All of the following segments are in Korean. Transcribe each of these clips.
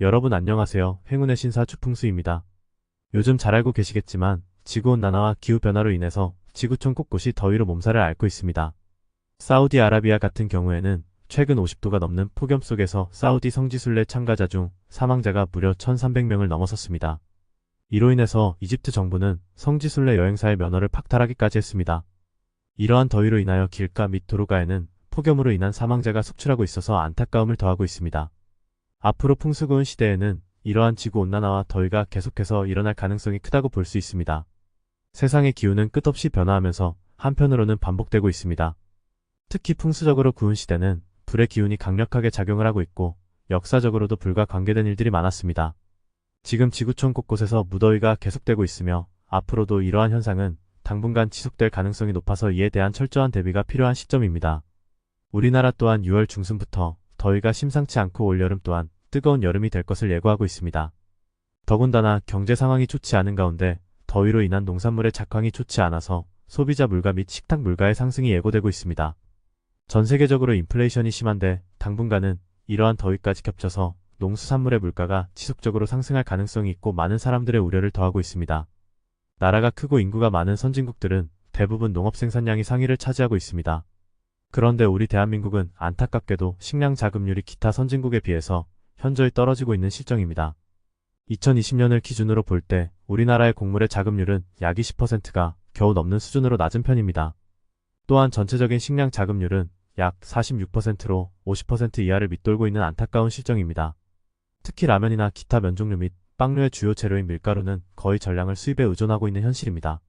여러분 안녕하세요. 행운의 신사 주풍수입니다. 요즘 잘 알고 계시겠지만 지구온난화와 기후변화로 인해서 지구촌 곳곳이 더위로 몸살을 앓고 있습니다. 사우디아라비아 같은 경우에는 최근 50도가 넘는 폭염 속에서 사우디 성지순례 참가자 중 사망자가 무려 1,300명을 넘어섰습니다. 이로 인해서 이집트 정부는 성지순례 여행사의 면허를 박탈하기까지 했습니다. 이러한 더위로 인하여 길가 및 도로가에는 폭염으로 인한 사망자가 속출하고 있어서 안타까움을 더하고 있습니다. 앞으로 풍수고온 시대에는 이러한 지구온난화와 더위가 계속해서 일어날 가능성이 크다고 볼 수 있습니다. 세상의 기후는 끝없이 변화하면서 한편으로는 반복되고 있습니다. 특히 풍수적으로 구운 시대는 불의 기운이 강력하게 작용을 하고 있고 역사적으로도 불과 관계된 일들이 많았습니다. 지금 지구촌 곳곳에서 무더위가 계속되고 있으며 앞으로도 이러한 현상은 당분간 지속될 가능성이 높아서 이에 대한 철저한 대비가 필요한 시점입니다. 우리나라 또한 6월 중순부터 더위가 심상치 않고 올여름 또한 뜨거운 여름이 될 것을 예고하고 있습니다. 더군다나 경제 상황이 좋지 않은 가운데 더위로 인한 농산물의 작황이 좋지 않아서 소비자 물가 및 식탁 물가의 상승이 예고되고 있습니다. 전 세계적으로 인플레이션이 심한데 당분간은 이러한 더위까지 겹쳐서 농수산물의 물가가 지속적으로 상승할 가능성이 있고 많은 사람들의 우려를 더하고 있습니다. 나라가 크고 인구가 많은 선진국들은 대부분 농업 생산량이 상위를 차지하고 있습니다. 그런데 우리 대한민국은 안타깝게도 식량 자급률이 기타 선진국에 비해서 현저히 떨어지고 있는 실정입니다. 2020년을 기준으로 볼 때 우리나라의 곡물의 자급률은 약 20%가 겨우 넘는 수준으로 낮은 편입니다. 또한 전체적인 식량 자급률은 약 46%로 50% 이하를 밑돌고 있는 안타까운 실정입니다. 특히 라면이나 기타 면종류 및 빵류의 주요 재료인 밀가루는 거의 전량을 수입에 의존하고 있는 현실입니다.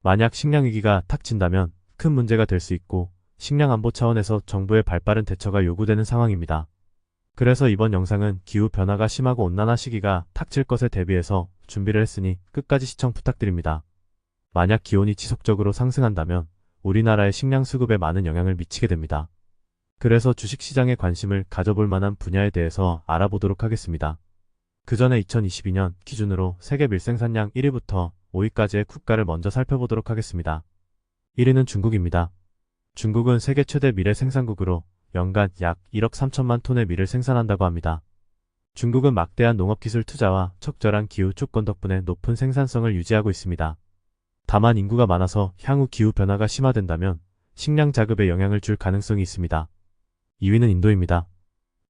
만약 식량 위기가 탁 친다면 큰 문제가 될 수 있고 식량 안보 차원에서 정부의 발빠른 대처가 요구되는 상황입니다. 그래서 이번 영상은 기후 변화가 심하고 온난화 시기가 닥칠 것에 대비해서 준비를 했으니 끝까지 시청 부탁드립니다. 만약 기온이 지속적으로 상승한다면 우리나라의 식량 수급에 많은 영향을 미치게 됩니다. 그래서 주식시장에 관심을 가져볼 만한 분야에 대해서 알아보도록 하겠습니다. 그 전에 2022년 기준으로 세계 밀생산량 1위부터 5위까지의 국가를 먼저 살펴보도록 하겠습니다. 1위는 중국입니다. 중국은 세계 최대 밀의 생산국으로 연간 약 1억 3천만 톤의 밀을 생산한다고 합니다. 중국은 막대한 농업기술 투자와 적절한 기후 조건 덕분에 높은 생산성을 유지하고 있습니다. 다만 인구가 많아서 향후 기후 변화가 심화된다면 식량 자급에 영향을 줄 가능성이 있습니다. 2위는 인도입니다.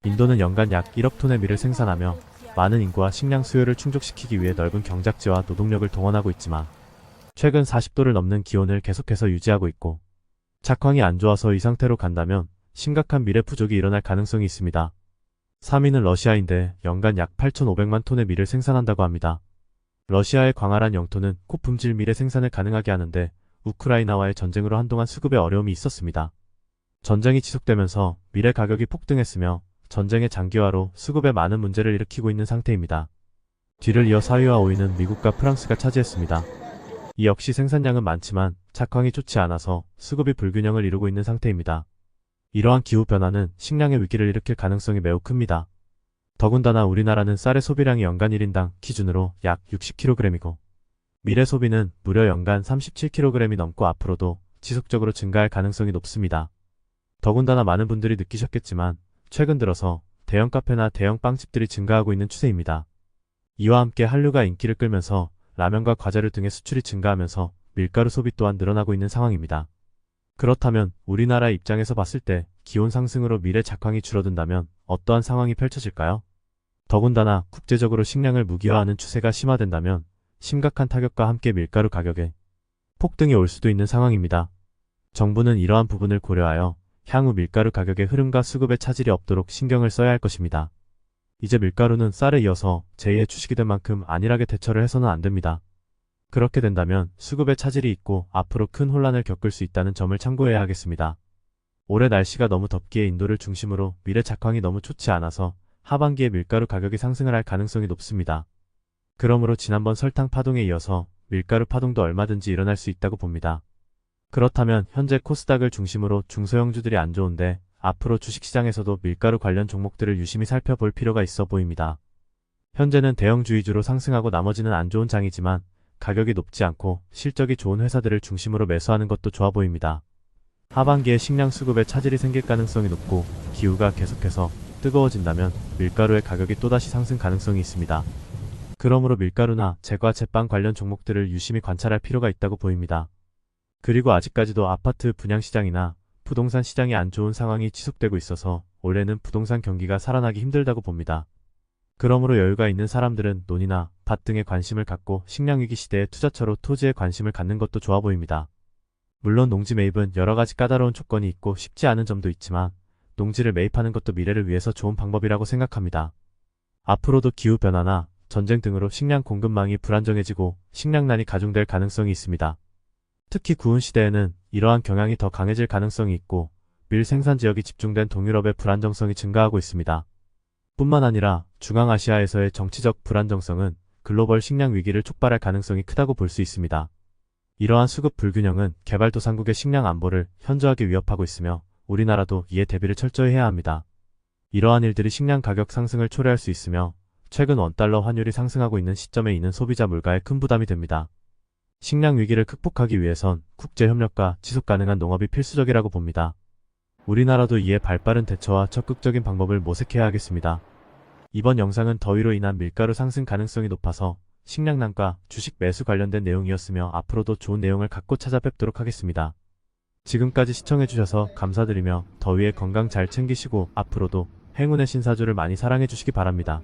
인도는 연간 약 1억 톤의 밀을 생산하며 많은 인구와 식량 수요를 충족시키기 위해 넓은 경작지와 노동력을 동원하고 있지만 최근 40도를 넘는 기온을 계속해서 유지하고 있고 작황이 안 좋아서 이 상태로 간다면 심각한 밀의 부족이 일어날 가능성이 있습니다. 3위는 러시아인데 연간 약 8,500만 톤의 밀을 생산한다고 합니다. 러시아의 광활한 영토는 고품질 밀의 생산을 가능하게 하는데 우크라이나와의 전쟁으로 한동안 수급에 어려움이 있었습니다. 전쟁이 지속되면서 밀의 가격이 폭등했으며 전쟁의 장기화로 수급에 많은 문제를 일으키고 있는 상태입니다. 뒤를 이어 4위와 5위는 미국과 프랑스가 차지했습니다. 이 역시 생산량은 많지만 작황이 좋지 않아서 수급이 불균형을 이루고 있는 상태입니다. 이러한 기후변화는 식량의 위기를 일으킬 가능성이 매우 큽니다. 더군다나 우리나라는 쌀의 소비량이 연간 1인당 기준으로 약 60kg이고 밀의 소비는 무려 연간 37kg이 넘고 앞으로도 지속적으로 증가할 가능성이 높습니다. 더군다나 많은 분들이 느끼셨겠지만 최근 들어서 대형 카페나 대형 빵집들이 증가하고 있는 추세입니다. 이와 함께 한류가 인기를 끌면서 라면과 과자류 등의 수출이 증가하면서 밀가루 소비 또한 늘어나고 있는 상황입니다. 그렇다면 우리나라의 입장에서 봤을 때 기온 상승으로 밀의 작황이 줄어든다면 어떠한 상황이 펼쳐질까요? 더군다나 국제적으로 식량을 무기화하는 추세가 심화된다면 심각한 타격과 함께 밀가루 가격에 폭등이 올 수도 있는 상황입니다. 정부는 이러한 부분을 고려하여 향후 밀가루 가격의 흐름과 수급에 차질이 없도록 신경을 써야 할 것입니다. 이제 밀가루는 쌀에 이어서 제2의 주식이 될 만큼 안일하게 대처를 해서는 안 됩니다. 그렇게 된다면 수급에 차질이 있고 앞으로 큰 혼란을 겪을 수 있다는 점을 참고해야 하겠습니다. 올해 날씨가 너무 덥기에 인도를 중심으로 밀의 작황이 너무 좋지 않아서 하반기에 밀가루 가격이 상승을 할 가능성이 높습니다. 그러므로 지난번 설탕 파동에 이어서 밀가루 파동도 얼마든지 일어날 수 있다고 봅니다. 그렇다면 현재 코스닥을 중심으로 중소형주들이 안 좋은데 앞으로 주식시장에서도 밀가루 관련 종목들을 유심히 살펴볼 필요가 있어 보입니다. 현재는 대형주 위주로 상승하고 나머지는 안 좋은 장이지만 가격이 높지 않고 실적이 좋은 회사들을 중심으로 매수하는 것도 좋아 보입니다. 하반기에 식량 수급에 차질이 생길 가능성이 높고 기후가 계속해서 뜨거워진다면 밀가루의 가격이 또다시 상승 가능성이 있습니다. 그러므로 밀가루나 제과 제빵 관련 종목들을 유심히 관찰할 필요가 있다고 보입니다. 그리고 아직까지도 아파트 분양시장이나 부동산 시장이 안 좋은 상황이 지속되고 있어서 올해는 부동산 경기가 살아나기 힘들다고 봅니다. 그러므로 여유가 있는 사람들은 논이나 밭 등에 관심을 갖고 식량위기 시대에 투자처로 토지에 관심을 갖는 것도 좋아 보입니다. 물론 농지 매입은 여러가지 까다로운 조건이 있고 쉽지 않은 점도 있지만 농지를 매입하는 것도 미래를 위해서 좋은 방법이라고 생각합니다. 앞으로도 기후변화나 전쟁 등으로 식량 공급망이 불안정해지고 식량난이 가중될 가능성이 있습니다. 특히 구은 시대에는 이러한 경향이 더 강해질 가능성이 있고 밀 생산 지역이 집중된 동유럽의 불안정성이 증가하고 있습니다. 뿐만 아니라 중앙아시아에서의 정치적 불안정성은 글로벌 식량 위기를 촉발할 가능성이 크다고 볼 수 있습니다. 이러한 수급 불균형은 개발도상국의 식량 안보를 현저하게 위협하고 있으며 우리나라도 이에 대비를 철저히 해야 합니다. 이러한 일들이 식량 가격 상승을 초래할 수 있으며 최근 원달러 환율이 상승하고 있는 시점에 있는 소비자 물가에 큰 부담이 됩니다. 식량 위기를 극복하기 위해선 국제협력과 지속가능한 농업이 필수적이라고 봅니다. 우리나라도 이에 발빠른 대처와 적극적인 방법을 모색해야 하겠습니다. 이번 영상은 더위로 인한 밀가루 상승 가능성이 높아서 식량난과 주식 매수 관련된 내용이었으며 앞으로도 좋은 내용을 갖고 찾아뵙도록 하겠습니다. 지금까지 시청해주셔서 감사드리며 더위에 건강 잘 챙기시고 앞으로도 행운의 신사주를 많이 사랑해주시기 바랍니다.